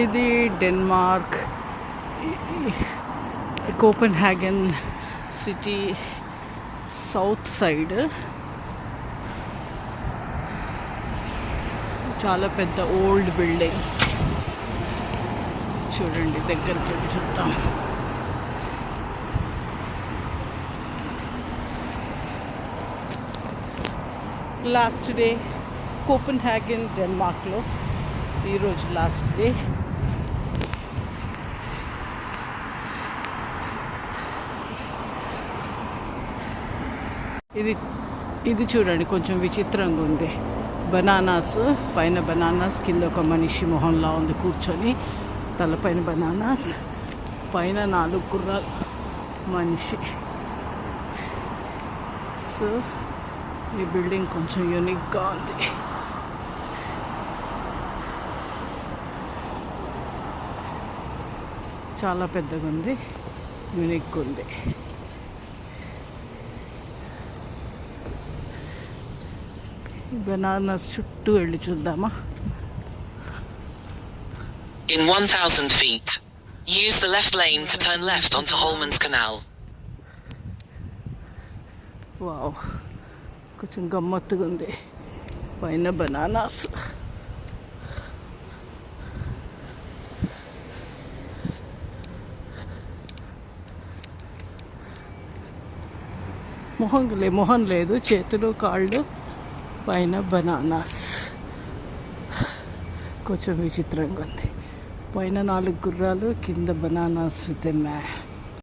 ఇది Denmark Copenhagen city south side. చాలా పెద్ద ఓల్డ్ బిల్డింగ్. చూడండి, దగ్గరికి వెళ్ళి చూద్దాం. లాస్ట్ డే కోపెన్హాగన్ డెన్మార్క్లో. ఈరోజు లాస్ట్ డే. ఇది చూడండి, కొంచెం విచిత్రంగా ఉంది. బనానాస్, పైన బనానాస్, కింద ఒక మనిషి మొహంలా ఉంది కూర్చొని, తలపైన బనానాస్, పైన 4 గుర్రాలు, మనిషి. సో ఈ బిల్డింగ్ కొంచెం యూనిక్గా ఉంది. చాలా పెద్దగా ఉంది, యూనిక్గా ఉంది. బనానాస్ చుట్టూ వెళ్ళి చూద్దామా? In 1,000 feet, use the left lane to turn left onto Holmans Canal. Wow, కొంచెం గమ్మత్తుగా ఉంది. పైన బనానాస్. మొహం లేదు, చేతులు కాళ్ళు, పైన బనానాస్. కొంచెం విచిత్రంగా ఉంది. పైన 4 గుర్రాలు, కింద బనానాస్ విత్ ఎ మ్యాన్.